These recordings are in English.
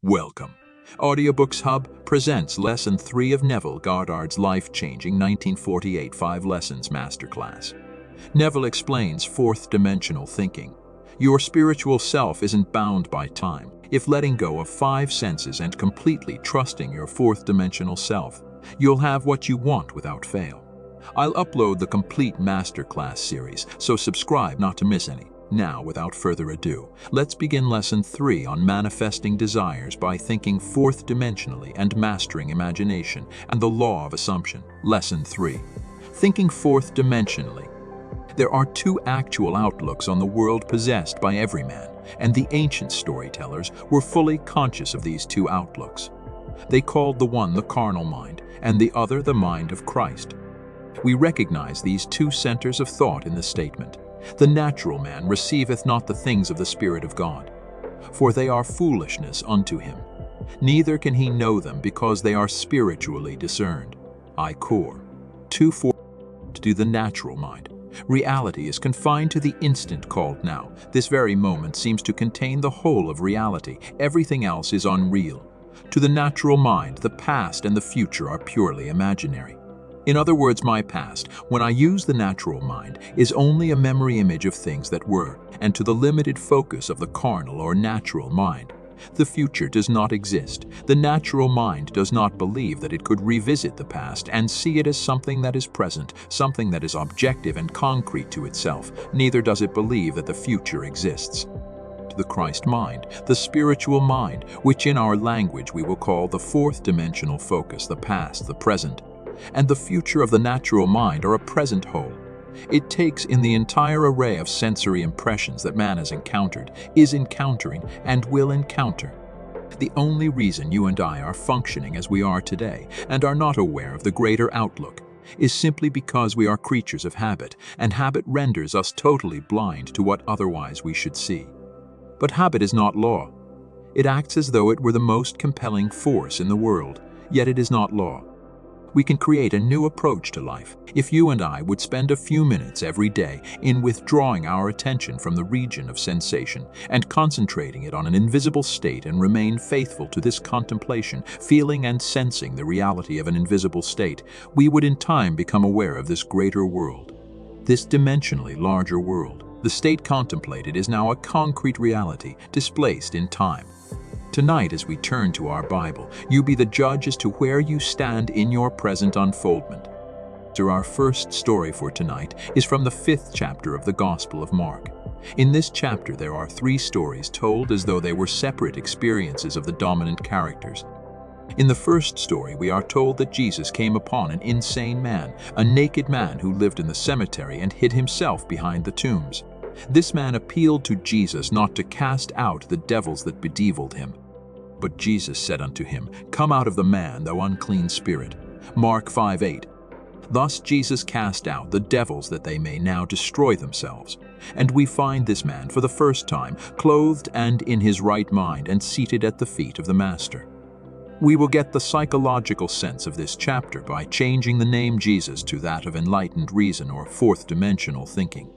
Welcome. Audiobooks Hub presents Lesson 3 of Neville Goddard's life-changing 1948 5 Lessons Masterclass. Neville explains fourth-dimensional thinking. Your spiritual self isn't bound by time. If letting go of 5 senses and completely trusting your fourth-dimensional self, you'll have what you want without fail. I'll upload the complete Masterclass series, so subscribe not to miss any. Now, without further ado, let's begin Lesson 3 on manifesting desires by thinking fourth-dimensionally and mastering imagination and the law of assumption. Lesson 3. Thinking fourth-dimensionally. There are 2 actual outlooks on the world possessed by every man, and the ancient storytellers were fully conscious of these 2 outlooks. They called the one the carnal mind, and the other the mind of Christ. We recognize these 2 centers of thought in the statement. The natural man receiveth not the things of the Spirit of God, for they are foolishness unto him. Neither can he know them, because they are spiritually discerned. I Cor. 2:4. To the natural mind. Reality is confined to the instant called now. This very moment seems to contain the whole of reality. Everything else is unreal. To the natural mind, the past and the future are purely imaginary. In other words, my past, when I use the natural mind, is only a memory image of things that were, and to the limited focus of the carnal or natural mind. The future does not exist. The natural mind does not believe that it could revisit the past and see it as something that is present, something that is objective and concrete to itself. Neither does it believe that the future exists. To the Christ mind, the spiritual mind, which in our language we will call the fourth-dimensional focus, the past, the present, and the future of the natural mind are a present whole. It takes in the entire array of sensory impressions that man has encountered, is encountering, and will encounter. The only reason you and I are functioning as we are today and are not aware of the greater outlook is simply because we are creatures of habit, and habit renders us totally blind to what otherwise we should see. But habit is not law. It acts as though it were the most compelling force in the world, yet it is not law. We can create a new approach to life if you and I would spend a few minutes every day in withdrawing our attention from the region of sensation and concentrating it on an invisible state and remain faithful to this contemplation, feeling and sensing the reality of an invisible state. We would in time become aware of this greater world, this dimensionally larger world. The state contemplated is now a concrete reality displaced in time. Tonight, as we turn to our Bible, you be the judge as to where you stand in your present unfoldment. Our first story for tonight is from the 5th chapter of the Gospel of Mark. In this chapter, there are 3 stories told as though they were separate experiences of the dominant characters. In the first story, we are told that Jesus came upon an insane man, a naked man who lived in the cemetery and hid himself behind the tombs. This man appealed to Jesus not to cast out the devils that bedeviled him. But Jesus said unto him, Come out of the man, thou unclean spirit. Mark 5:8. Thus Jesus cast out the devils that they may now destroy themselves. And we find this man for the first time, clothed and in his right mind, and seated at the feet of the Master. We will get the psychological sense of this chapter by changing the name Jesus to that of enlightened reason or fourth-dimensional thinking.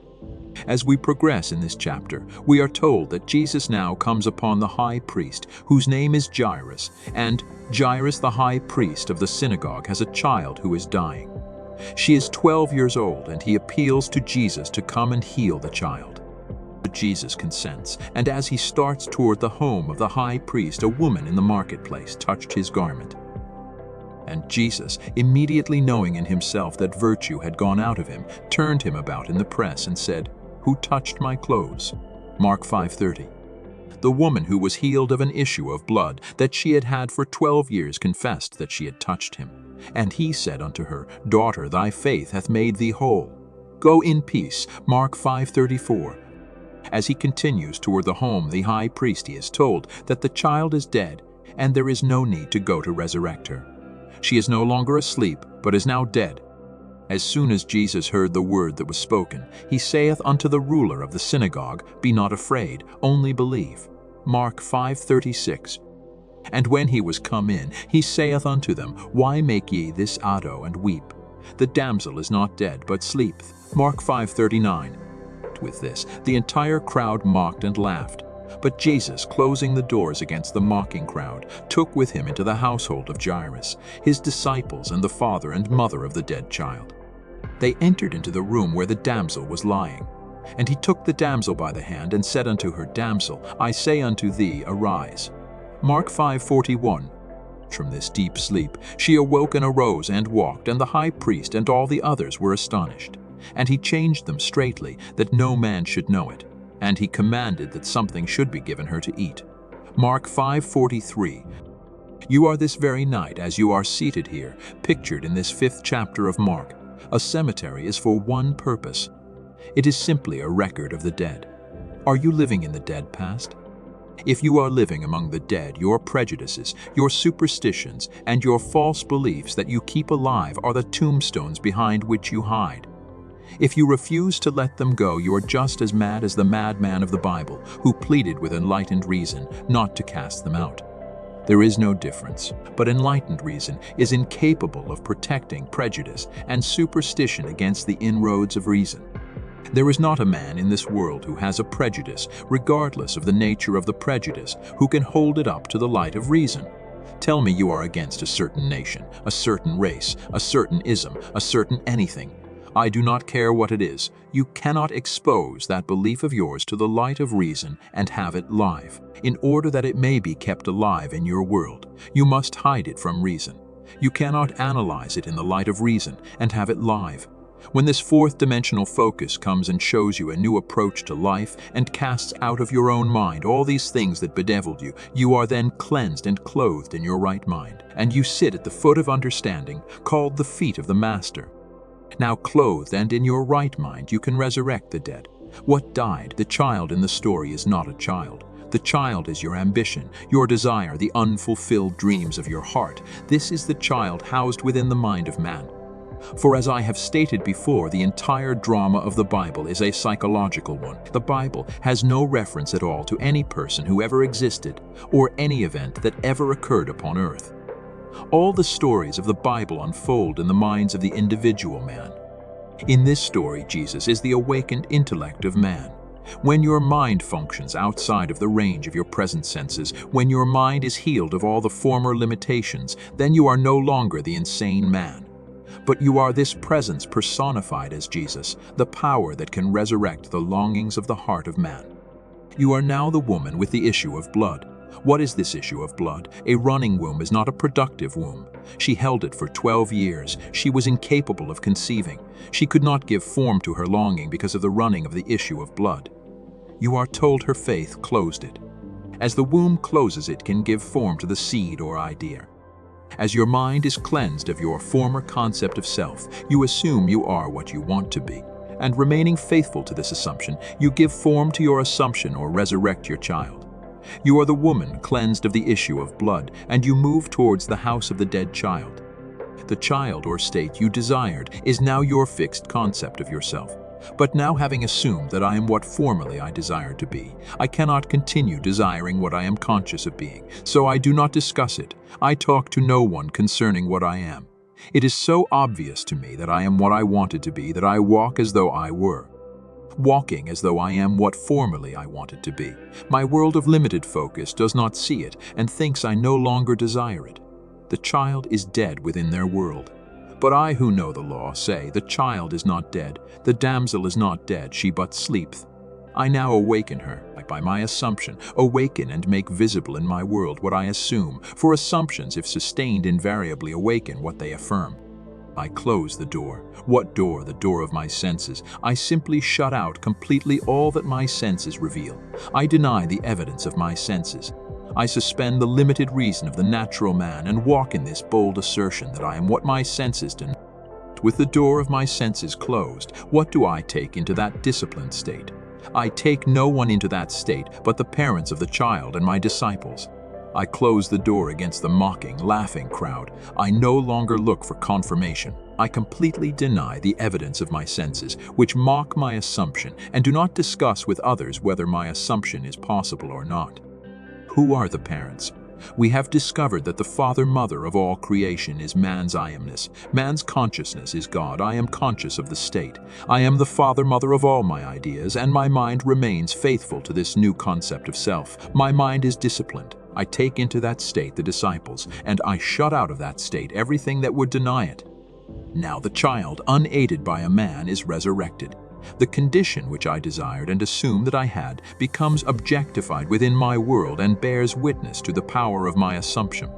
As we progress in this chapter, we are told that Jesus now comes upon the high priest, whose name is Jairus, and Jairus, the high priest of the synagogue, has a child who is dying. She is 12 years old, and he appeals to Jesus to come and heal the child. But Jesus consents, and as he starts toward the home of the high priest, a woman in the marketplace touched his garment. And Jesus, immediately knowing in himself that virtue had gone out of him, turned him about in the press and said, Who touched my clothes? Mark 5:30. The woman who was healed of an issue of blood that she had had for 12 years confessed that she had touched him. And he said unto her, Daughter, thy faith hath made thee whole. Go in peace. Mark 5:34. As he continues toward the home, the high priest, he is told that the child is dead, and there is no need to go to resurrect her. She is no longer asleep, but is now dead. As soon as Jesus heard the word that was spoken, he saith unto the ruler of the synagogue, Be not afraid, only believe. Mark 5:36. And when he was come in, he saith unto them, Why make ye this ado and weep? The damsel is not dead, but sleepeth. Mark 5:39. With this, the entire crowd mocked and laughed. But Jesus, closing the doors against the mocking crowd, took with him into the household of Jairus his disciples and the father and mother of the dead child. They entered into the room where the damsel was lying. And he took the damsel by the hand and said unto her, Damsel, I say unto thee, arise. Mark 5:41. From this deep sleep she awoke and arose and walked, and the high priest and all the others were astonished. And he changed them straitly, that no man should know it. And he commanded that something should be given her to eat. Mark 5:43. You are this very night, as you are seated here, pictured in this 5th chapter of Mark. A cemetery is for one purpose. It is simply a record of the dead. Are you living in the dead past? If you are living among the dead, your prejudices, your superstitions, and your false beliefs that you keep alive are the tombstones behind which you hide. If you refuse to let them go, you are just as mad as the madman of the Bible, who pleaded with enlightened reason not to cast them out. There is no difference, but enlightened reason is incapable of protecting prejudice and superstition against the inroads of reason. There is not a man in this world who has a prejudice, regardless of the nature of the prejudice, who can hold it up to the light of reason. Tell me you are against a certain nation, a certain race, a certain ism, a certain anything. I do not care what it is. You cannot expose that belief of yours to the light of reason and have it live. In order that it may be kept alive in your world, you must hide it from reason. You cannot analyze it in the light of reason and have it live. When this 4th dimensional focus comes and shows you a new approach to life and casts out of your own mind all these things that bedeviled you, you are then cleansed and clothed in your right mind, and you sit at the foot of understanding, called the feet of the Master. Now clothed and in your right mind, you can resurrect the dead. What died, the child in the story, is not a child. The child is your ambition, your desire, the unfulfilled dreams of your heart. This is the child housed within the mind of man. For as I have stated before, the entire drama of the Bible is a psychological one. The Bible has no reference at all to any person who ever existed or any event that ever occurred upon earth. All the stories of the Bible unfold in the minds of the individual man. In this story, Jesus is the awakened intellect of man. When your mind functions outside of the range of your present senses, when your mind is healed of all the former limitations, then you are no longer the insane man. But you are this presence personified as Jesus, the power that can resurrect the longings of the heart of man. You are now the woman with the issue of blood. What is this issue of blood? A running womb is not a productive womb. She held it for 12 years. She was incapable of conceiving. She could not give form to her longing because of the running of the issue of blood. You are told her faith closed it. As the womb closes, it can give form to the seed or idea. As your mind is cleansed of your former concept of self, you assume you are what you want to be. And remaining faithful to this assumption, you give form to your assumption or resurrect your child. You are the woman cleansed of the issue of blood, and you move towards the house of the dead child. The child or state you desired is now your fixed concept of yourself. But now, having assumed that I am what formerly I desired to be, I cannot continue desiring what I am conscious of being, so I do not discuss it. I talk to no one concerning what I am. It is so obvious to me that I am what I wanted to be that I walk as though I were. Walking as though I am what formerly I wanted to be. My world of limited focus does not see it and thinks I no longer desire it. The child is dead within their world. But I who know the law say, the child is not dead, the damsel is not dead, she but sleepeth. I now awaken her, by my assumption, awaken and make visible in my world what I assume, for assumptions, if sustained, invariably awaken what they affirm. I close the door. What door? The door of my senses. I simply shut out completely all that my senses reveal. I deny the evidence of my senses. I suspend the limited reason of the natural man and walk in this bold assertion that I am what my senses deny. With the door of my senses closed, what do I take into that disciplined state? I take no one into that state but the parents of the child and my disciples. I close the door against the mocking, laughing crowd. I no longer look for confirmation. I completely deny the evidence of my senses, which mock my assumption, and do not discuss with others whether my assumption is possible or not. Who are the parents? We have discovered that the father-mother of all creation is man's I amness. Man's consciousness is God. I am conscious of the state. I am the father-mother of all my ideas, and my mind remains faithful to this new concept of self. My mind is disciplined. I take into that state the disciples, and I shut out of that state everything that would deny it. Now the child, unaided by a man, is resurrected. The condition which I desired and assumed that I had becomes objectified within my world and bears witness to the power of my assumption.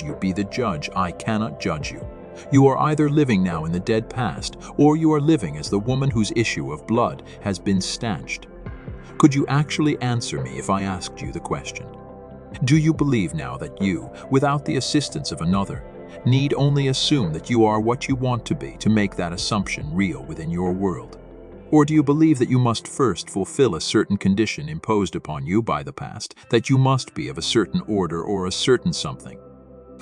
You be the judge, I cannot judge you. You are either living now in the dead past, or you are living as the woman whose issue of blood has been stanched. Could you actually answer me if I asked you the question? Do you believe now that you, without the assistance of another, need only assume that you are what you want to be to make that assumption real within your world? Or do you believe that you must first fulfill a certain condition imposed upon you by the past, that you must be of a certain order or a certain something?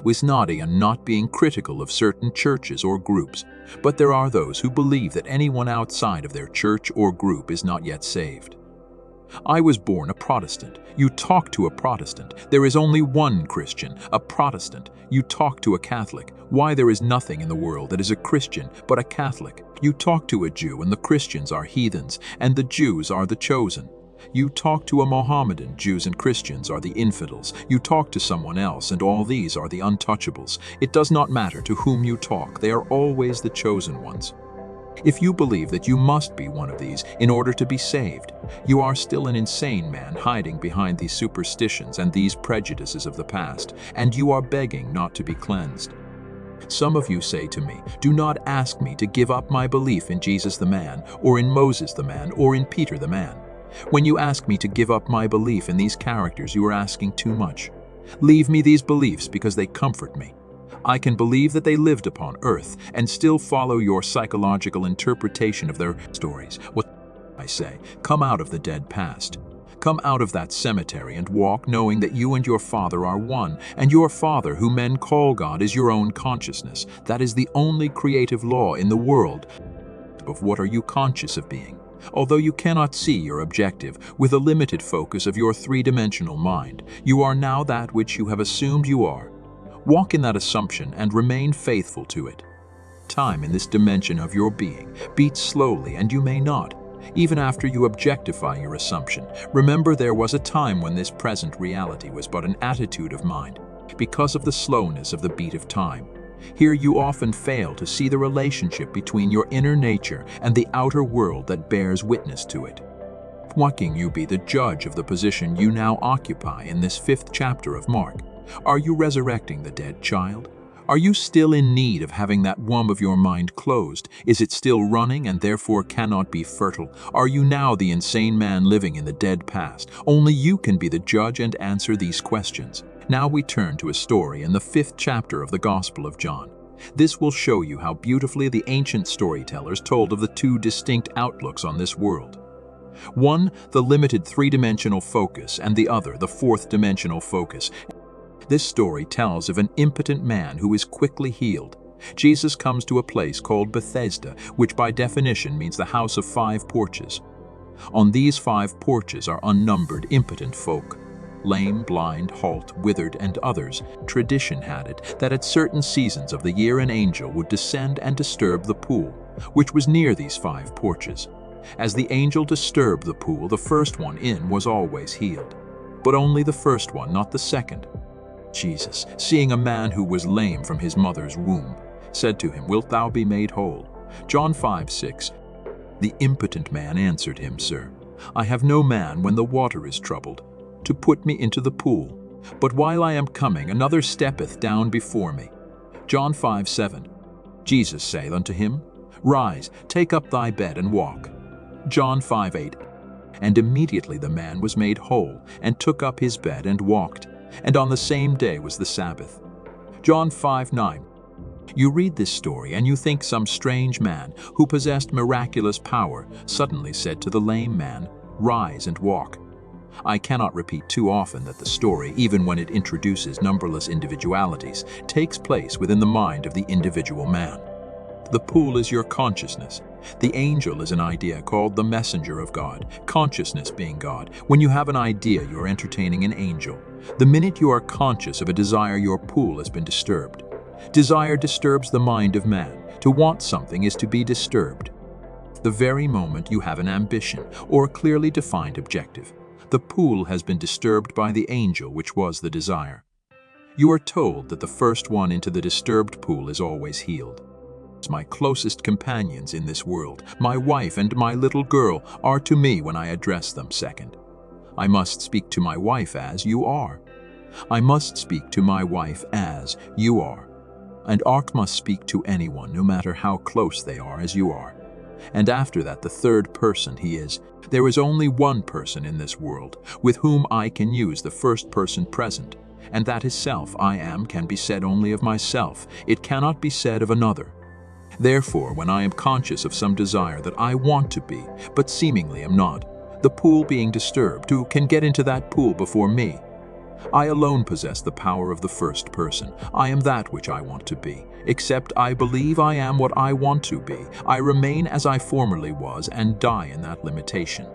Was nodding and not being critical of certain churches or groups, but there are those who believe that anyone outside of their church or group is not yet saved. I was born a Protestant. You talk to a Protestant. There is only one Christian, a Protestant. You talk to a Catholic. Why, there is nothing in the world that is a Christian but a Catholic. You talk to a Jew, and the Christians are heathens, and the Jews are the chosen. You talk to a Mohammedan, Jews and Christians are the infidels. You talk to someone else, and all these are the untouchables. It does not matter to whom you talk, they are always the chosen ones. If you believe that you must be one of these in order to be saved, you are still an insane man hiding behind these superstitions and these prejudices of the past, and you are begging not to be cleansed. Some of you say to me, do not ask me to give up my belief in Jesus the man, or in Moses the man, or in Peter the man. When you ask me to give up my belief in these characters, you are asking too much. Leave me these beliefs because they comfort me. I can believe that they lived upon earth and still follow your psychological interpretation of their stories. What I say, come out of the dead past. Come out of that cemetery and walk knowing that you and your Father are one, and your Father, who men call God, is your own consciousness. That is the only creative law in the world. Of what are you conscious of being? Although you cannot see your objective with a limited focus of your three-dimensional mind, you are now that which you have assumed you are. Walk in that assumption and remain faithful to it. Time in this dimension of your being beats slowly, and you may not. Even after you objectify your assumption, remember there was a time when this present reality was but an attitude of mind, because of the slowness of the beat of time. Here you often fail to see the relationship between your inner nature and the outer world that bears witness to it. Walking you be the judge of the position you now occupy in this 5th chapter of Mark. Are you resurrecting the dead child? Are you still in need of having that womb of your mind closed? Is it still running and therefore cannot be fertile? Are you now the insane man living in the dead past? Only you can be the judge and answer these questions. Now we turn to a story in the 5th chapter of the Gospel of John. This will show you how beautifully the ancient storytellers told of the two distinct outlooks on this world. One, the limited three-dimensional focus, and the other, the fourth-dimensional focus. This story tells of an impotent man who is quickly healed. Jesus comes to a place called Bethesda, which by definition means the house of 5 porches. On these 5 porches are unnumbered impotent folk. Lame, blind, halt, withered, and others. Tradition had it that at certain seasons of the year an angel would descend and disturb the pool, which was near these 5 porches. As the angel disturbed the pool, the first one in was always healed. But only the first one, not the second. Jesus, seeing a man who was lame from his mother's womb, said to him, "Wilt thou be made whole?" John 5:6. The impotent man answered him, "Sir, I have no man when the water is troubled, to put me into the pool. But while I am coming, another steppeth down before me." John 5:7. Jesus saith unto him, "Rise, take up thy bed and walk." John 5:8. And immediately the man was made whole, and took up his bed and walked. And on the same day was the Sabbath. John 5:9. You read this story and you think some strange man who possessed miraculous power suddenly said to the lame man, "Rise and walk." I cannot repeat too often that the story, even when it introduces numberless individualities, takes place within the mind of the individual man. The pool is your consciousness. The angel is an idea called the messenger of God, consciousness being God. When you have an idea, you're entertaining an angel. The minute you are conscious of a desire, your pool has been disturbed. Desire disturbs the mind of man. To want something is to be disturbed. The very moment you have an ambition or a clearly defined objective, the pool has been disturbed by the angel, which was the desire. You are told that the first one into the disturbed pool is always healed. My closest companions in this world, my wife and my little girl, are to me when I address them second. I must speak to my wife as you are. I must speak to my wife as you are. And Ark must speak to anyone, no matter how close they are, as you are. And after that, the third person he is. There is only one person in this world with whom I can use the first person present, and that is self. I am can be said only of myself. It cannot be said of another. Therefore, when I am conscious of some desire that I want to be, but seemingly am not, the pool being disturbed, who can get into that pool before me? I alone possess the power of the first person. I am that which I want to be. Except I believe I am what I want to be, I remain as I formerly was and die in that limitation.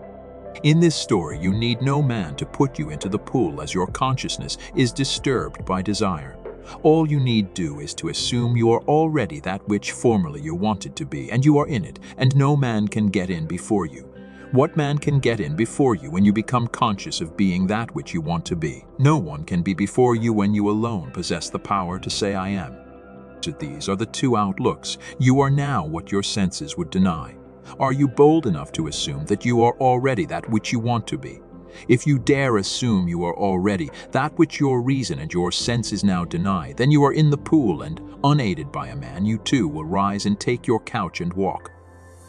In this story, you need no man to put you into the pool, as your consciousness is disturbed by desire. All you need do is to assume you are already that which formerly you wanted to be, and you are in it, and no man can get in before you. What man can get in before you when you become conscious of being that which you want to be? No one can be before you when you alone possess the power to say I am. These are the two outlooks. You are now what your senses would deny. Are you bold enough to assume that you are already that which you want to be? If you dare assume you are already that which your reason and your senses now deny, then you are in the pool, and, unaided by a man, you too will rise and take your couch and walk.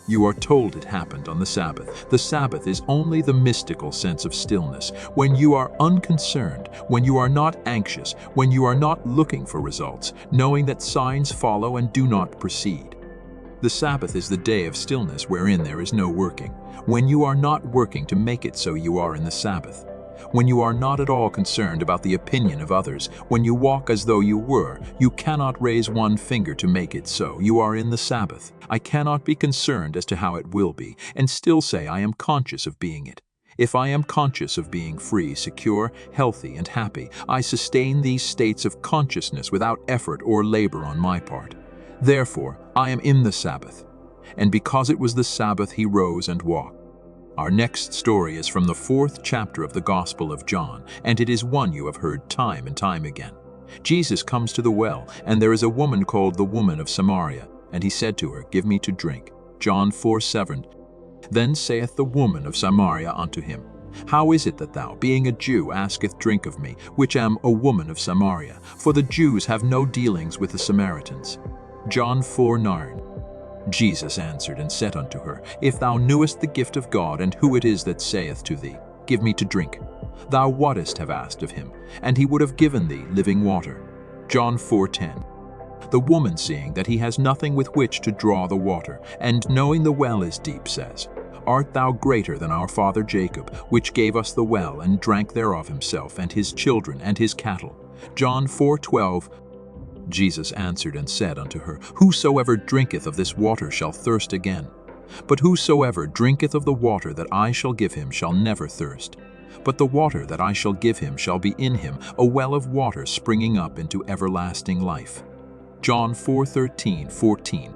You are told it happened on the Sabbath. The Sabbath is only the mystical sense of stillness, when you are unconcerned, when you are not anxious, when you are not looking for results, knowing that signs follow and do not proceed. The Sabbath is the day of stillness wherein there is no working. When you are not working to make it so, you are in the Sabbath. When you are not at all concerned about the opinion of others, when you walk as though you were, you cannot raise one finger to make it so, you are in the Sabbath. I cannot be concerned as to how it will be, and still say I am conscious of being it. If I am conscious of being free, secure, healthy, and happy, I sustain these states of consciousness without effort or labor on my part. Therefore, I am in the Sabbath. And because it was the Sabbath, he rose and walked. Our next story is from the 4th chapter of the Gospel of John, and it is one you have heard time and time again. Jesus comes to the well, and there is a woman called the woman of Samaria, and he said to her, Give me to drink. John 4:7. Then saith the woman of Samaria unto him, How is it that thou, being a Jew, asketh drink of me, which am a woman of Samaria? For the Jews have no dealings with the Samaritans. John 4:9. Jesus answered and said unto her, If thou knewest the gift of God, and who it is that saith to thee, Give me to drink, thou wouldest have asked of him, and he would have given thee living water. John 4:10. The woman, seeing that he has nothing with which to draw the water, and knowing the well is deep, says, Art thou greater than our father Jacob, which gave us the well, and drank thereof himself, and his children, and his cattle? John 4:12. Jesus answered and said unto her, Whosoever drinketh of this water shall thirst again. But whosoever drinketh of the water that I shall give him shall never thirst. But the water that I shall give him shall be in him a well of water springing up into everlasting life. John 4:13-14.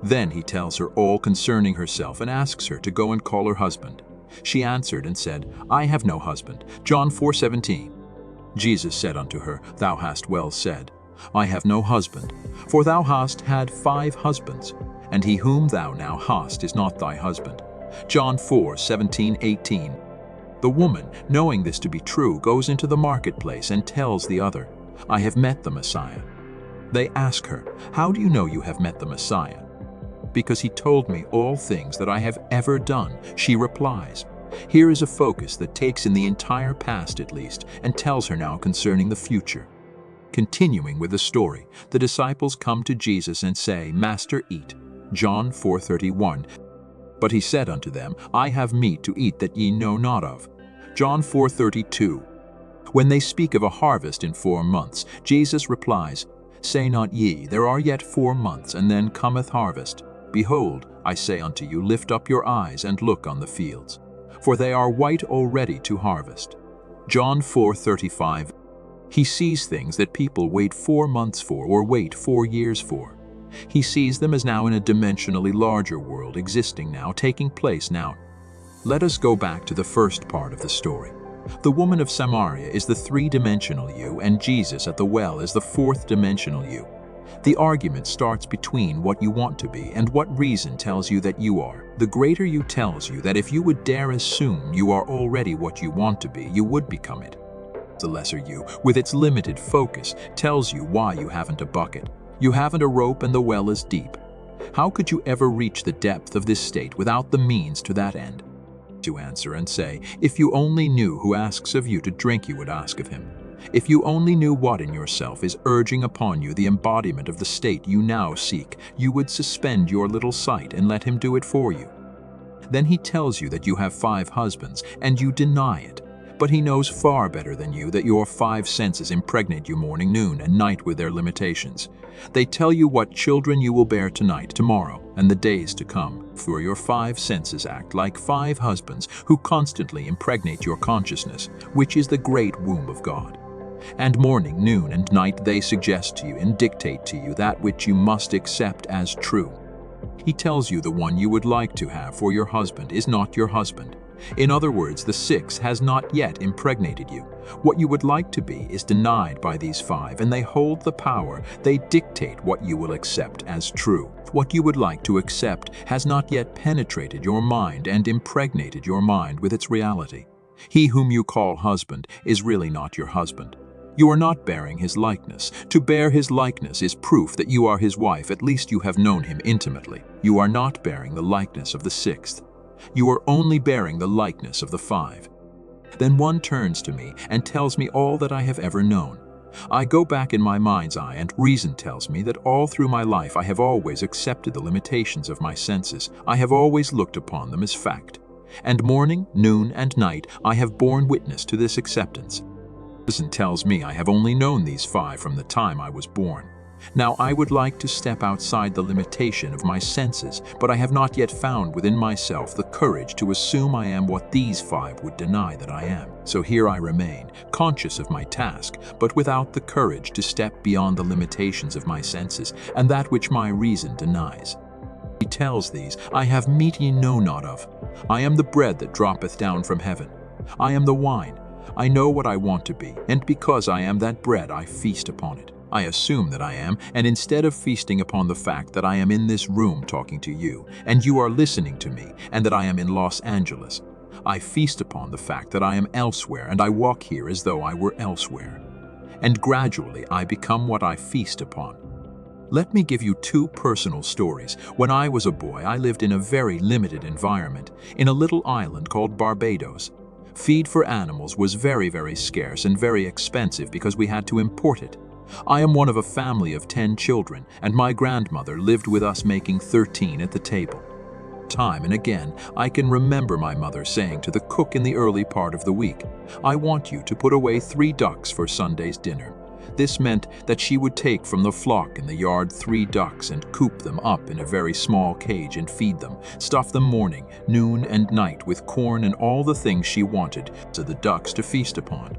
Then he tells her all concerning herself, and asks her to go and call her husband. She answered and said, I have no husband. John 4:17. Jesus said unto her, Thou hast well said, I have no husband, for thou hast had 5 husbands, and he whom thou now hast is not thy husband. John 4:17-18. The woman, knowing this to be true, goes into the marketplace and tells the other, I have met the Messiah. They ask her, How do you know you have met the Messiah? Because he told me all things that I have ever done, she replies. Here is a focus that takes in the entire past at least, and tells her now concerning the future. Continuing with the story, the disciples come to Jesus and say, Master, eat. John 4:31. But he said unto them, I have meat to eat that ye know not of. John 4:32. When they speak of a harvest in 4 months, Jesus replies, Say not ye, there are yet 4 months, and then cometh harvest. Behold, I say unto you, lift up your eyes and look on the fields, for they are white already to harvest. John 4:35. He sees things that people wait 4 months for or wait 4 years for. He sees them as now in a dimensionally larger world, existing now, taking place now. Let us go back to the first part of the story. The woman of Samaria is the 3-dimensional you, and Jesus at the well is the 4th-dimensional you. The argument starts between what you want to be and what reason tells you that you are. The greater you tells you that if you would dare assume you are already what you want to be, you would become it. The lesser you, with its limited focus, tells you why you haven't a bucket. You haven't a rope and the well is deep. How could you ever reach the depth of this state without the means to that end? To answer and say, if you only knew who asks of you to drink, you would ask of him. If you only knew what in yourself is urging upon you the embodiment of the state you now seek, you would suspend your little sight and let him do it for you. Then he tells you that you have 5 husbands, and you deny it. But he knows far better than you that your 5 senses impregnate you morning, noon, and night with their limitations. They tell you what children you will bear tonight, tomorrow, and the days to come. For your 5 senses act like 5 husbands who constantly impregnate your consciousness, which is the great womb of God. And morning, noon, and night they suggest to you and dictate to you that which you must accept as true. He tells you the one you would like to have for your husband is not your husband. In other words, the 6 has not yet impregnated you. What you would like to be is denied by these 5, and they hold the power. They dictate what you will accept as true. What you would like to accept has not yet penetrated your mind and impregnated your mind with its reality. He whom you call husband is really not your husband. You are not bearing his likeness. To bear his likeness is proof that you are his wife, at least you have known him intimately. You are not bearing the likeness of the 6th. You are only bearing the likeness of the 5. Then one turns to me and tells me all that I have ever known. I go back in my mind's eye, and reason tells me that all through my life I have always accepted the limitations of my senses. I have always looked upon them as fact. And morning, noon, and night I have borne witness to this acceptance. Reason tells me I have only known these 5 from the time I was born. Now I would like to step outside the limitation of my senses, but I have not yet found within myself the courage to assume I am what these 5 would deny that I am. So here I remain, conscious of my task, but without the courage to step beyond the limitations of my senses and that which my reason denies. He tells these, I have meat ye know not of. I am the bread that droppeth down from heaven. I am the wine. I know what I want to be, and because I am that bread, I feast upon it. I assume that I am, and instead of feasting upon the fact that I am in this room talking to you, and you are listening to me, and that I am in Los Angeles, I feast upon the fact that I am elsewhere, and I walk here as though I were elsewhere. And gradually I become what I feast upon. Let me give you 2 personal stories. When I was a boy, I lived in a very limited environment, in a little island called Barbados. Feed for animals was very, very scarce and very expensive because we had to import it. I am one of a family of 10 children, and my grandmother lived with us, making 13 at the table. Time and again, I can remember my mother saying to the cook in the early part of the week, I want you to put away 3 ducks for Sunday's dinner. This meant that she would take from the flock in the yard 3 ducks and coop them up in a very small cage and feed them, stuff them morning, noon, and night with corn and all the things she wanted to the ducks to feast upon.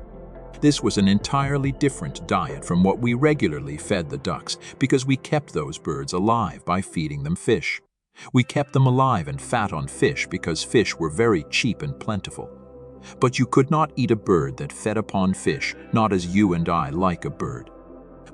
This was an entirely different diet from what we regularly fed the ducks, because we kept those birds alive by feeding them fish. We kept them alive and fat on fish because fish were very cheap and plentiful. But you could not eat a bird that fed upon fish, not as you and I like a bird.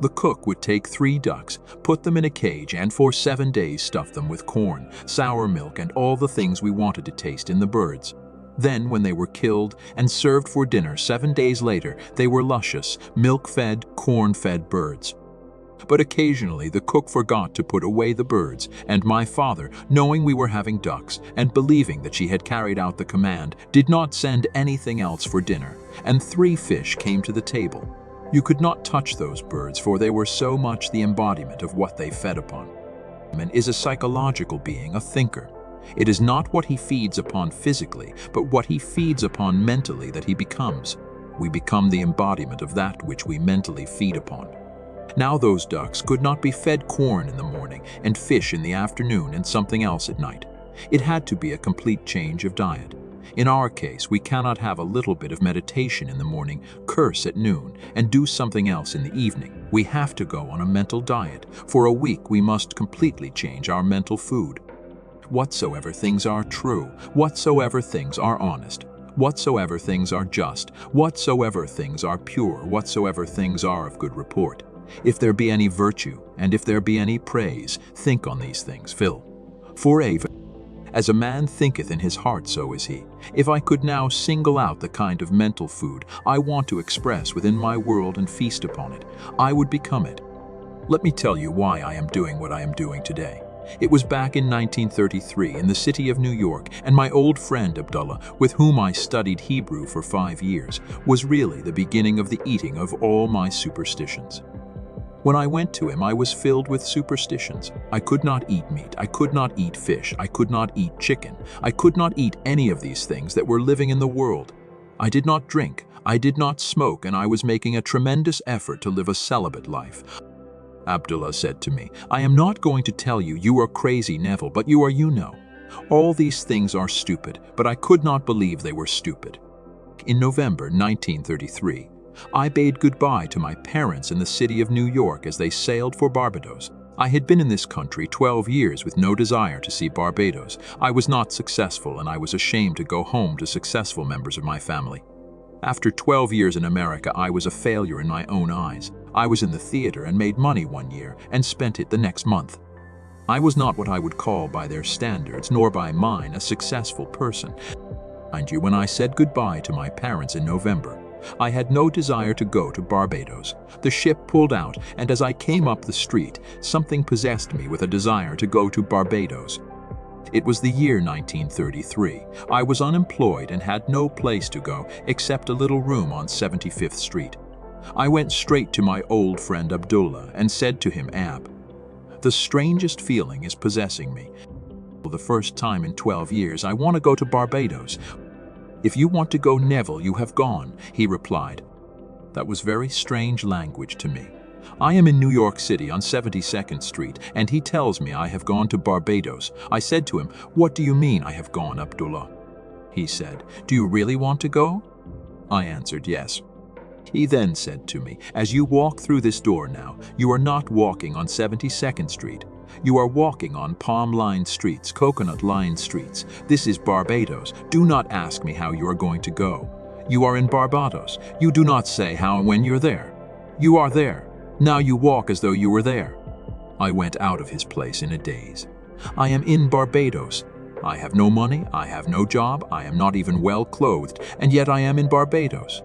The cook would take 3 ducks, put them in a cage, and for 7 days stuff them with corn, sour milk, and all the things we wanted to taste in the birds. Then, when they were killed and served for dinner 7 days later, they were luscious, milk-fed, corn-fed birds. But occasionally the cook forgot to put away the birds, and my father, knowing we were having ducks and believing that she had carried out the command, did not send anything else for dinner, and 3 fish came to the table. You could not touch those birds, for they were so much the embodiment of what they fed upon. Man is a psychological being, a thinker. It is not what he feeds upon physically, but what he feeds upon mentally that he becomes. We become the embodiment of that which we mentally feed upon. Now those ducks could not be fed corn in the morning and fish in the afternoon and something else at night. It had to be a complete change of diet. In our case, we cannot have a little bit of meditation in the morning, curse at noon, and do something else in the evening. We have to go on a mental diet. For a week, we must completely change our mental food. Whatsoever things are true, whatsoever things are honest, whatsoever things are just, whatsoever things are pure, whatsoever things are of good report. If there be any virtue, and if there be any praise, think on these things, Phil. For as a man thinketh in his heart, so is he. If I could now single out the kind of mental food I want to express within my world and feast upon it, I would become it. Let me tell you why I am doing what I am doing today. It was back in 1933 in the city of New York, and my old friend Abdullah, with whom I studied Hebrew for 5 years, was really the beginning of the eating of all my superstitions. When I went to him, I was filled with superstitions. I could not eat meat, I could not eat fish, I could not eat chicken, I could not eat any of these things that were living in the world. I did not drink, I did not smoke, and I was making a tremendous effort to live a celibate life. Abdullah said to me, I am not going to tell you you are crazy, Neville, but you are, you know. All these things are stupid, but I could not believe they were stupid. In November 1933, I bade goodbye to my parents in the city of New York as they sailed for Barbados. I had been in this country 12 years with no desire to see Barbados. I was not successful, and I was ashamed to go home to successful members of my family. After 12 years in America, I was a failure in my own eyes. I was in the theater and made money one year and spent it the next month. I was not what I would call by their standards, nor by mine, a successful person. Mind you, when I said goodbye to my parents in November, I had no desire to go to Barbados. The ship pulled out, and as I came up the street, something possessed me with a desire to go to Barbados. It was the year 1933. I was unemployed and had no place to go except a little room on 75th Street. I went straight to my old friend Abdullah and said to him, Ab, the strangest feeling is possessing me. For the first time in 12 years, I want to go to Barbados. If you want to go, Neville, you have gone, he replied. That was very strange language to me. I am in New York City on 72nd Street, and he tells me I have gone to Barbados. I said to him, what do you mean I have gone, Abdullah? He said, do you really want to go? I answered, yes. He then said to me, as you walk through this door now, you are not walking on 72nd Street. You are walking on palm-lined streets, coconut-lined streets. This is Barbados. Do not ask me how you are going to go. You are in Barbados. You do not say how and when you're there. You are there. Now you walk as though you were there. I went out of his place in a daze. I am in Barbados. I have no money, I have no job, I am not even well clothed, and yet I am in Barbados.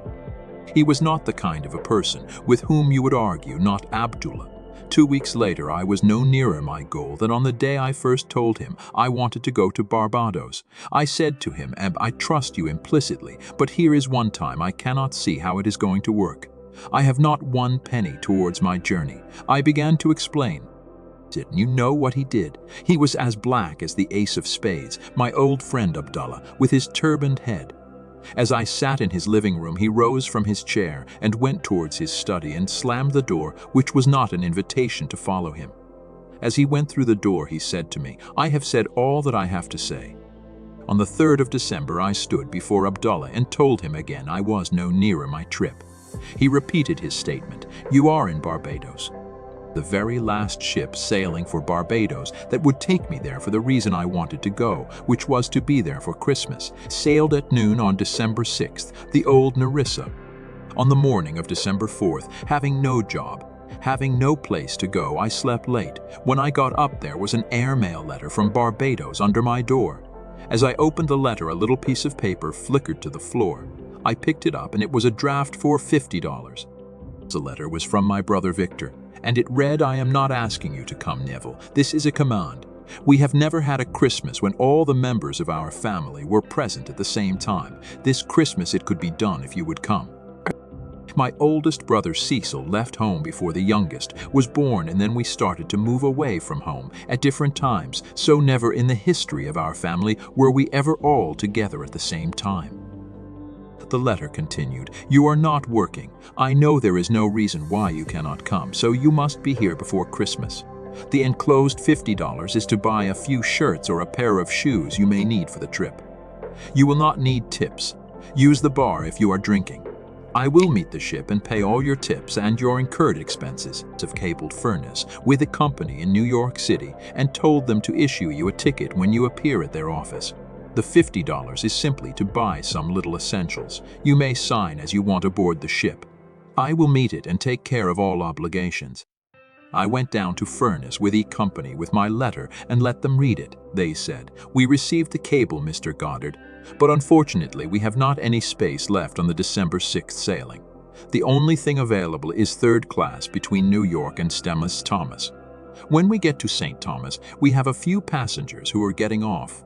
He was not the kind of a person with whom you would argue, not Abdullah. 2 weeks later, I was no nearer my goal than on the day I first told him I wanted to go to Barbados. I said to him, I trust you implicitly, but here is one time I cannot see how it is going to work. I have not 1 penny towards my journey. I began to explain. And you know what he did? He was as black as the ace of spades, my old friend Abdullah, with his turbaned head. As I sat in his living room, he rose from his chair and went towards his study and slammed the door, which was not an invitation to follow him. As he went through the door, he said to me, I have said all that I have to say. On the 3rd of December, I stood before Abdullah and told him again I was no nearer my trip. He repeated his statement, you are in Barbados. The very last ship sailing for Barbados that would take me there for the reason I wanted to go, which was to be there for Christmas, sailed at noon on December 6th, the old Narissa. On the morning of December 4th, having no job, having no place to go, I slept late. When I got up, there was an airmail letter from Barbados under my door. As I opened the letter, a little piece of paper flickered to the floor. I picked it up, and it was a draft for $50. The letter was from my brother Victor, and it read, I am not asking you to come, Neville. This is a command. We have never had a Christmas when all the members of our family were present at the same time. This Christmas it could be done if you would come. My oldest brother Cecil left home before the youngest was born, and then we started to move away from home at different times, so never in the history of our family were we ever all together at the same time. The letter continued, "You are not working. I know there is no reason why you cannot come, so you must be here before Christmas. The enclosed $50 is to buy a few shirts or a pair of shoes you may need for the trip. You will not need tips. Use the bar if you are drinking. I will meet the ship and pay all your tips and your incurred expenses." Of cabled Furness with a company in New York City and told them to issue you a ticket when you appear at their office. The $50 is simply to buy some little essentials. You may sign as you want aboard the ship. I will meet it and take care of all obligations. I went down to Furness with E-Company with my letter and let them read it. They said, "We received the cable, Mr. Goddard, but unfortunately we have not any space left on the December 6th sailing. The only thing available is third class between New York and St. Thomas. When we get to St. Thomas, we have a few passengers who are getting off.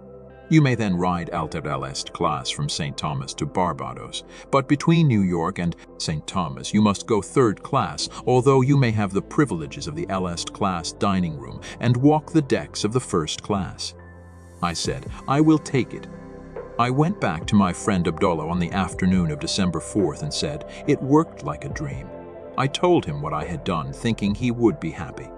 You may then ride Alterelest class from St. Thomas to Barbados, but between New York and St. Thomas you must go third class, although you may have the privileges of the Elest class dining room and walk the decks of the first class." I said, "I will take it." I went back to my friend Abdullah on the afternoon of December 4th and said, "It worked like a dream." I told him what I had done, thinking he would be happy.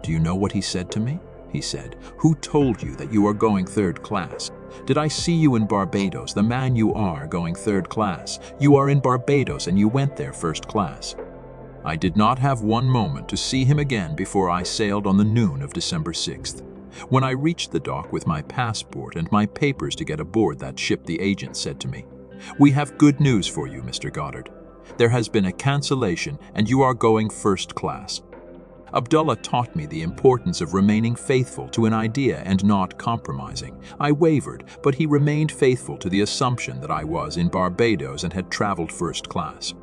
Do you know what he said to me? He said, "Who told you that you are going third class? Did I see you in Barbados, the man you are, going third class? You are in Barbados and you went there first class." I did not have one moment to see him again before I sailed on the noon of December 6th. When I reached the dock with my passport and my papers to get aboard that ship, the agent said to me, "We have good news for you, Mr. Goddard. There has been a cancellation and you are going first class." Abdullah taught me the importance of remaining faithful to an idea and not compromising. I wavered, but he remained faithful to the assumption that I was in Barbados and had traveled first class.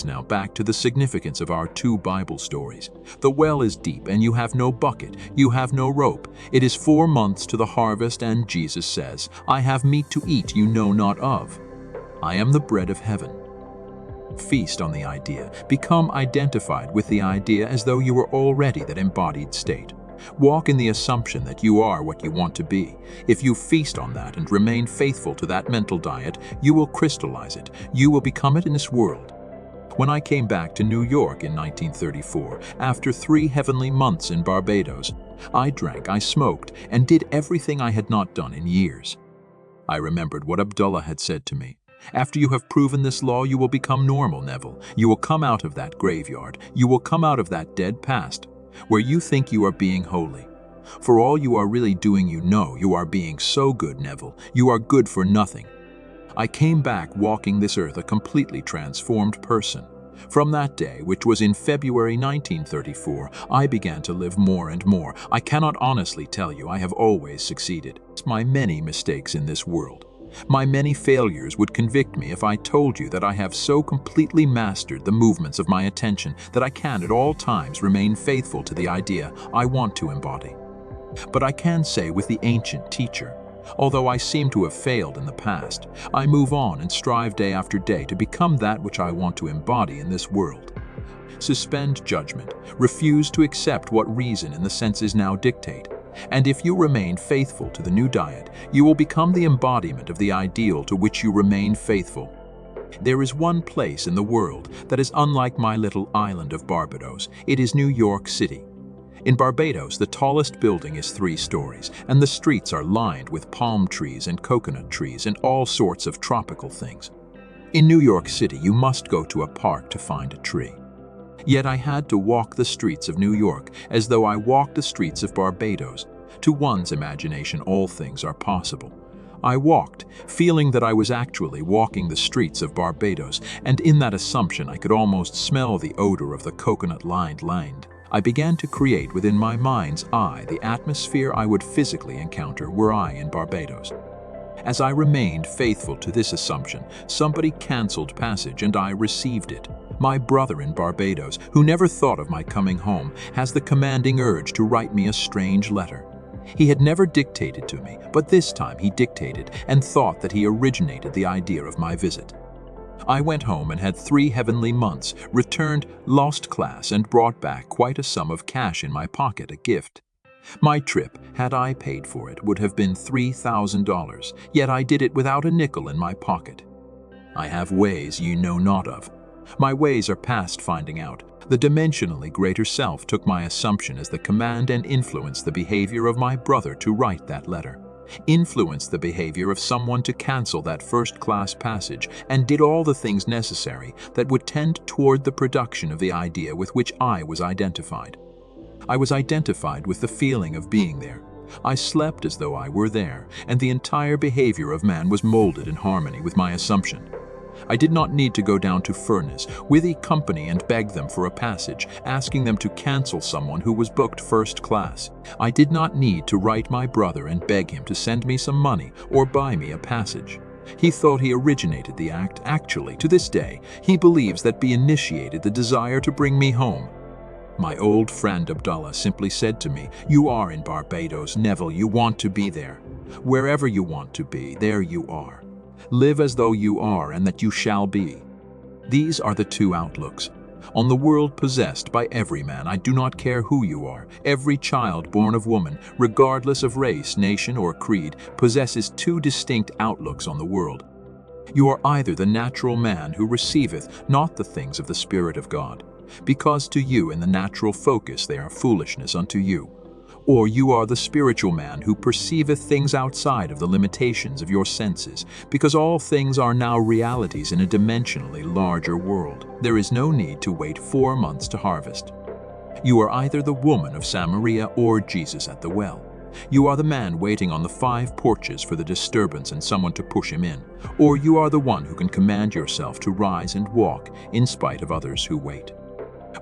Now back to the significance of our two Bible stories. The well is deep and you have no bucket, you have no rope. It is 4 months to the harvest and Jesus says, "I have meat to eat you know not of. I am the bread of heaven." Feast on the idea. Become identified with the idea as though you were already that embodied state. Walk in the assumption that you are what you want to be. If you feast on that and remain faithful to that mental diet, you will crystallize it. You will become it in this world. When I came back to New York in 1934, after 3 heavenly months in Barbados, I drank, I smoked, and did everything I had not done in years. I remembered what Abdullah had said to me. After you have proven this law, you will become normal, Neville. You will come out of that graveyard. You will come out of that dead past, where you think you are being holy. For all you are really doing, you know you are being so good, Neville. You are good for nothing. I came back walking this earth a completely transformed person. From that day, which was in February 1934, I began to live more and more. I cannot honestly tell you I have always succeeded. It's my many mistakes in this world. My many failures would convict me if I told you that I have so completely mastered the movements of my attention that I can at all times remain faithful to the idea I want to embody. But I can say with the ancient teacher, although I seem to have failed in the past, I move on and strive day after day to become that which I want to embody in this world. Suspend judgment, refuse to accept what reason and the senses now dictate. And if you remain faithful to the new diet, you will become the embodiment of the ideal to which you remain faithful. There is one place in the world that is unlike my little island of Barbados. It is New York City. In Barbados, the tallest building is 3 stories, and the streets are lined with palm trees and coconut trees and all sorts of tropical things. In New York City, you must go to a park to find a tree. Yet I had to walk the streets of New York as though I walked the streets of Barbados. To one's imagination, all things are possible. I walked, feeling that I was actually walking the streets of Barbados, and in that assumption I could almost smell the odor of the coconut-lined land. I began to create within my mind's eye the atmosphere I would physically encounter were I in Barbados. As I remained faithful to this assumption, somebody canceled passage and I received it. My brother in Barbados, who never thought of my coming home, has the commanding urge to write me a strange letter. He had never dictated to me, but this time he dictated and thought that he originated the idea of my visit. I went home and had 3 heavenly months, returned, lost class, and brought back quite a sum of cash in my pocket, a gift. My trip, had I paid for it, would have been $3,000, yet I did it without a nickel in my pocket. I have ways ye know not of. My ways are past finding out. The dimensionally greater self took my assumption as the command and influenced the behavior of my brother to write that letter. Influenced the behavior of someone to cancel that first-class passage, and did all the things necessary that would tend toward the production of the idea with which I was identified. I was identified with the feeling of being there. I slept as though I were there, and the entire behavior of man was molded in harmony with my assumption. I did not need to go down to Furness, withy company, and beg them for a passage, asking them to cancel someone who was booked first class. I did not need to write my brother and beg him to send me some money or buy me a passage. He thought he originated the act. Actually, to this day, he believes that he initiated the desire to bring me home. My old friend Abdullah simply said to me, "You are in Barbados, Neville. You want to be there. Wherever you want to be, there you are. Live as though you are and that you shall be." These are the two outlooks. On the world possessed by every man, I do not care who you are, every child born of woman, regardless of race, nation, or creed, possesses two distinct outlooks on the world. You are either the natural man who receiveth not the things of the Spirit of God, because to you in the natural focus they are foolishness unto you, or you are the spiritual man who perceiveth things outside of the limitations of your senses, because all things are now realities in a dimensionally larger world. There is no need to wait 4 months to harvest. You are either the woman of Samaria or Jesus at the well. You are the man waiting on the 5 porches for the disturbance and someone to push him in, or you are the one who can command yourself to rise and walk in spite of others who wait.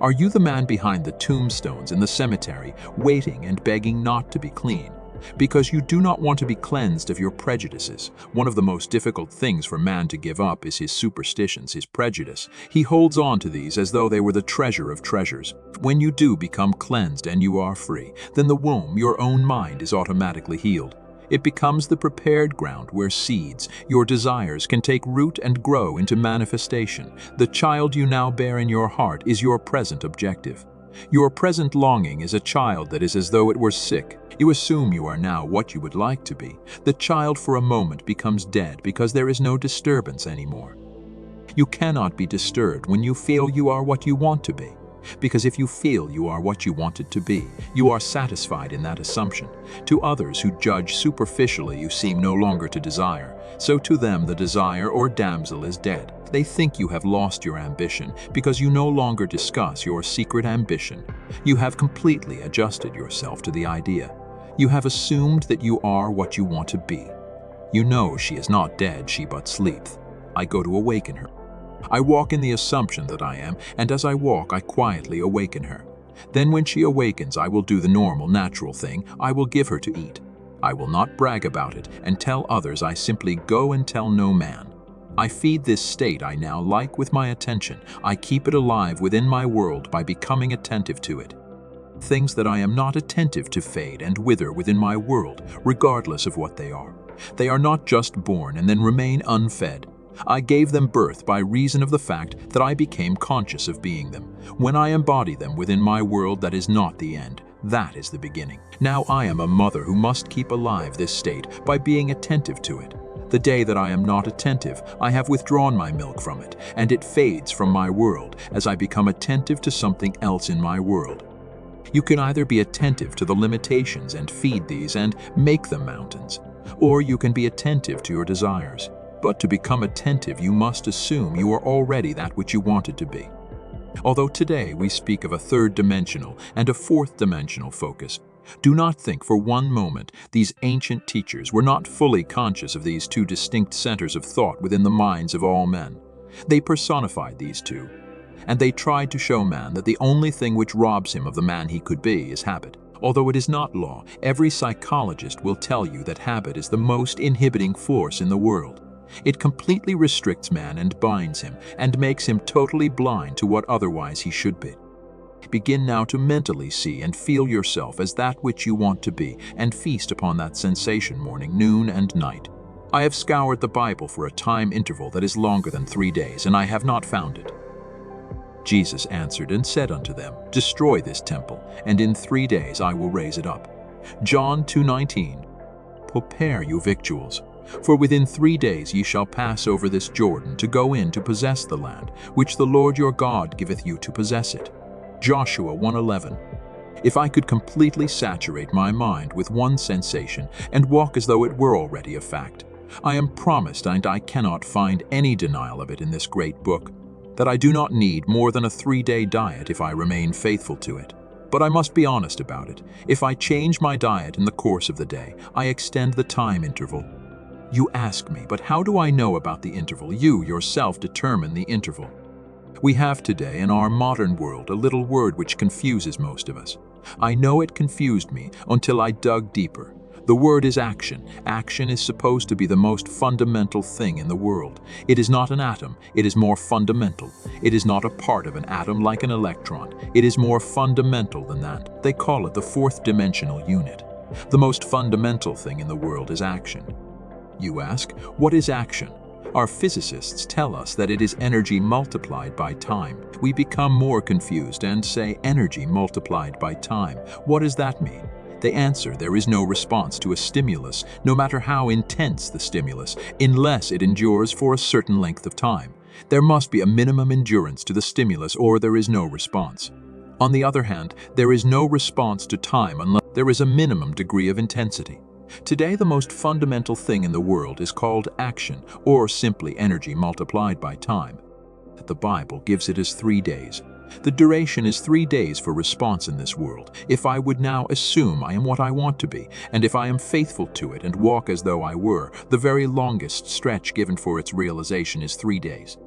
Are you the man behind the tombstones in the cemetery, waiting and begging not to be clean? Because you do not want to be cleansed of your prejudices. One of the most difficult things for man to give up is his superstitions, his prejudice. He holds on to these as though they were the treasure of treasures. When you do become cleansed and you are free, then the womb, your own mind, is automatically healed. It becomes the prepared ground where seeds, your desires, can take root and grow into manifestation. The child you now bear in your heart is your present objective. Your present longing is a child that is as though it were sick. You assume you are now what you would like to be. The child for a moment becomes dead because there is no disturbance anymore. You cannot be disturbed when you feel you are what you want to be. Because if you feel you are what you wanted to be, you are satisfied in that assumption. To others who judge superficially, you seem no longer to desire. So to them the desire or damsel is dead. They think you have lost your ambition because you no longer discuss your secret ambition. You have completely adjusted yourself to the idea. You have assumed that you are what you want to be. You know she is not dead, she but sleepeth. I go to awaken her. I walk in the assumption that I am, and as I walk, I quietly awaken her. Then when she awakens, I will do the normal, natural thing. I will give her to eat. I will not brag about it and tell others. I simply go and tell no man. I feed this state I now like with my attention. I keep it alive within my world by becoming attentive to it. Things that I am not attentive to fade and wither within my world, regardless of what they are. They are not just born and then remain unfed. I gave them birth by reason of the fact that I became conscious of being them. When I embody them within my world, that is not the end. That is the beginning. Now I am a mother who must keep alive this state by being attentive to it. The day that I am not attentive, I have withdrawn my milk from it, and it fades from my world as I become attentive to something else in my world. You can either be attentive to the limitations and feed these and make them mountains, or you can be attentive to your desires. But to become attentive, you must assume you are already that which you wanted to be. Although today we speak of a third-dimensional and a fourth-dimensional focus, do not think for one moment these ancient teachers were not fully conscious of these two distinct centers of thought within the minds of all men. They personified these two, and they tried to show man that the only thing which robs him of the man he could be is habit. Although it is not law, every psychologist will tell you that habit is the most inhibiting force in the world. It completely restricts man and binds him, and makes him totally blind to what otherwise he should be. Begin now to mentally see and feel yourself as that which you want to be, and feast upon that sensation morning, noon, and night. I have scoured the Bible for a time interval that is longer than 3 days, and I have not found it. Jesus answered and said unto them, Destroy this temple, and in 3 days I will raise it up. John 2:19. Prepare you victuals, For within 3 days ye shall pass over this Jordan to go in to possess the land, which the Lord your God giveth you to possess it. Joshua 1:11. If I could completely saturate my mind with one sensation and walk as though it were already a fact, I am promised, and I cannot find any denial of it in this great book, that I do not need more than a 3-day diet if I remain faithful to it. But I must be honest about it. If I change my diet in the course of the day, I extend the time interval. You ask me, but how do I know about the interval? You yourself determine the interval. We have today in our modern world a little word which confuses most of us. I know it confused me until I dug deeper. The word is action. Action is supposed to be the most fundamental thing in the world. It is not an atom, it is more fundamental. It is not a part of an atom like an electron. It is more fundamental than that. They call it the fourth dimensional unit. The most fundamental thing in the world is action. You ask, what is action? Our physicists tell us that it is energy multiplied by time. We become more confused and say energy multiplied by time. What does that mean? They answer there is no response to a stimulus, no matter how intense the stimulus, unless it endures for a certain length of time. There must be a minimum endurance to the stimulus or there is no response. On the other hand, there is no response to time unless there is a minimum degree of intensity. Today, the most fundamental thing in the world is called action, or simply energy multiplied by time. The Bible gives it as 3 days. The duration is 3 days for response in this world. If I would now assume I am what I want to be, and if I am faithful to it and walk as though I were, the very longest stretch given for its realization is 3 days.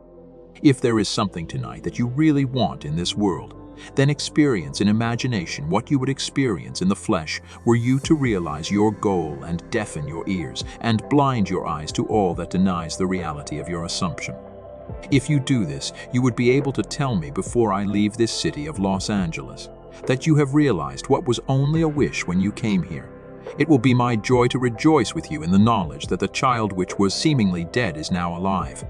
If there is something tonight that you really want in this world, then experience in imagination what you would experience in the flesh were you to realize your goal and deafen your ears and blind your eyes to all that denies the reality of your assumption. If you do this, you would be able to tell me before I leave this city of Los Angeles that you have realized what was only a wish when you came here. It will be my joy to rejoice with you in the knowledge that the child which was seemingly dead is now alive.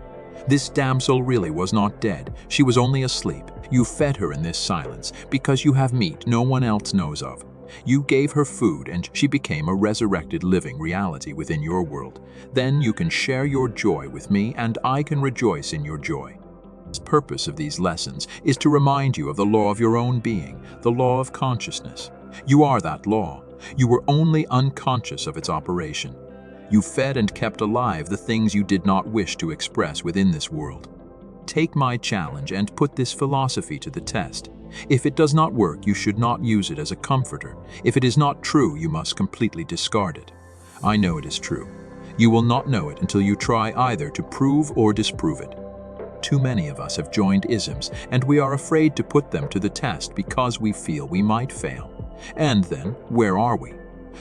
This damsel really was not dead, she was only asleep. You fed her in this silence because you have meat no one else knows of. You gave her food and she became a resurrected living reality within your world. Then you can share your joy with me and I can rejoice in your joy. The purpose of these lessons is to remind you of the law of your own being, the law of consciousness. You are that law. You were only unconscious of its operation. You fed and kept alive the things you did not wish to express within this world. Take my challenge and put this philosophy to the test. If it does not work, you should not use it as a comforter. If it is not true, you must completely discard it. I know it is true. You will not know it until you try either to prove or disprove it. Too many of us have joined isms, and we are afraid to put them to the test because we feel we might fail. And then, where are we?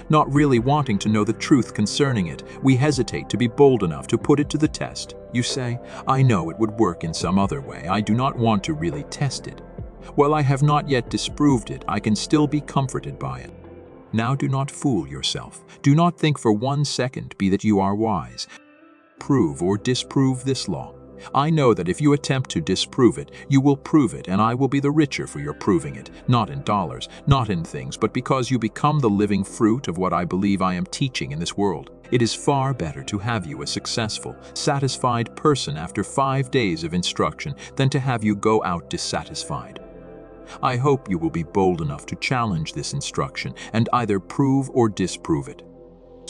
Not really wanting to know the truth concerning it, we hesitate to be bold enough to put it to the test. You say, I know it would work in some other way. I do not want to really test it. While I have not yet disproved it, I can still be comforted by it. Now do not fool yourself. Do not think for 1 second be that you are wise. Prove or disprove this law. I know that if you attempt to disprove it, you will prove it, and I will be the richer for your proving it, not in dollars, not in things, but because you become the living fruit of what I believe I am teaching in this world. It is far better to have you a successful, satisfied person after 5 days of instruction than to have you go out dissatisfied. I hope you will be bold enough to challenge this instruction and either prove or disprove it.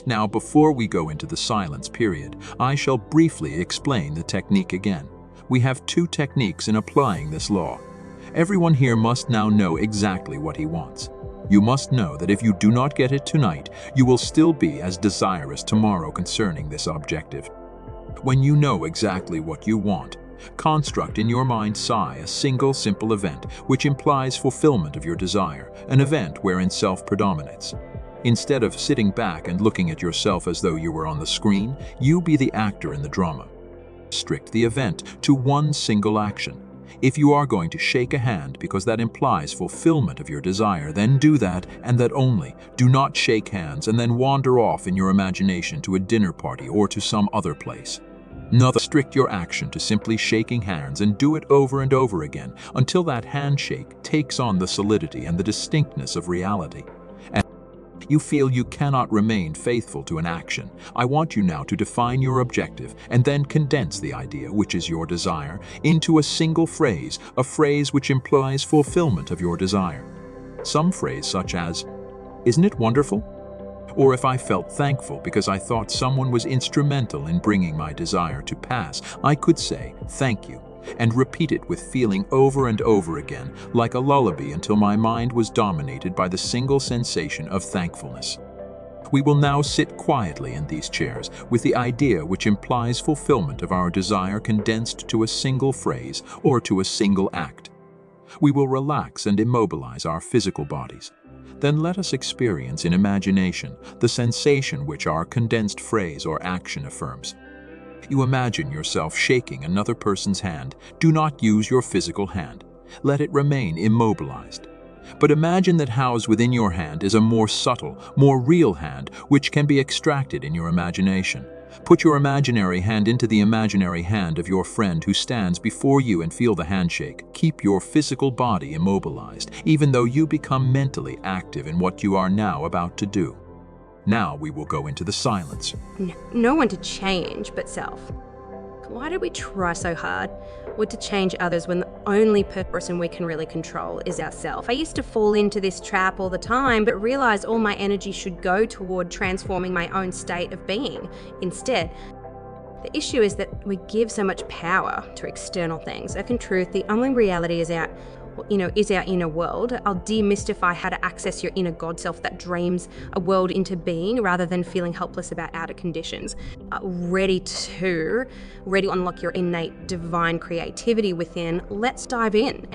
Now, before we go into the silence period, I shall briefly explain the technique again. We have 2 techniques in applying this law. Everyone here must now know exactly what he wants. You must know that if you do not get it tonight, you will still be as desirous tomorrow concerning this objective. When you know exactly what you want, construct in your mind a single simple event which implies fulfillment of your desire, an event wherein self predominates. Instead of sitting back and looking at yourself as though you were on the screen, you be the actor in the drama. Restrict the event to one single action. If you are going to shake a hand because that implies fulfillment of your desire, then do that and that only. Do not shake hands and then wander off in your imagination to a dinner party or to some other place. Restrict your action to simply shaking hands and do it over and over again until that handshake takes on the solidity and the distinctness of reality. You feel you cannot remain faithful to an action. I want you now to define your objective and then condense the idea, which is your desire, into a single phrase, a phrase which implies fulfillment of your desire. Some phrase such as, "Isn't it wonderful?" Or if I felt thankful because I thought someone was instrumental in bringing my desire to pass, I could say, "Thank you," and repeat it with feeling over and over again, like a lullaby, until my mind was dominated by the single sensation of thankfulness. We will now sit quietly in these chairs with the idea which implies fulfillment of our desire condensed to a single phrase or to a single act. We will relax and immobilize our physical bodies. Then let us experience in imagination the sensation which our condensed phrase or action affirms. You imagine yourself shaking another person's hand. Do not use your physical hand. Let it remain immobilized. But imagine that housed within your hand is a more subtle, more real hand which can be extracted in your imagination. Put your imaginary hand into the imaginary hand of your friend who stands before you and feel the handshake. Keep your physical body immobilized, even though you become mentally active in what you are now about to do. Now we will go into the silence. No one to change but self. Why do we try so hard to change others when the only person we can really control is ourselves? I used to fall into this trap all the time, but realize all my energy should go toward transforming my own state of being instead. The issue is that we give so much power to external things. In truth, the only reality is our inner world. I'll demystify how to access your inner God self that dreams a world into being rather than feeling helpless about outer conditions. Ready to unlock your innate divine creativity within. Let's dive in.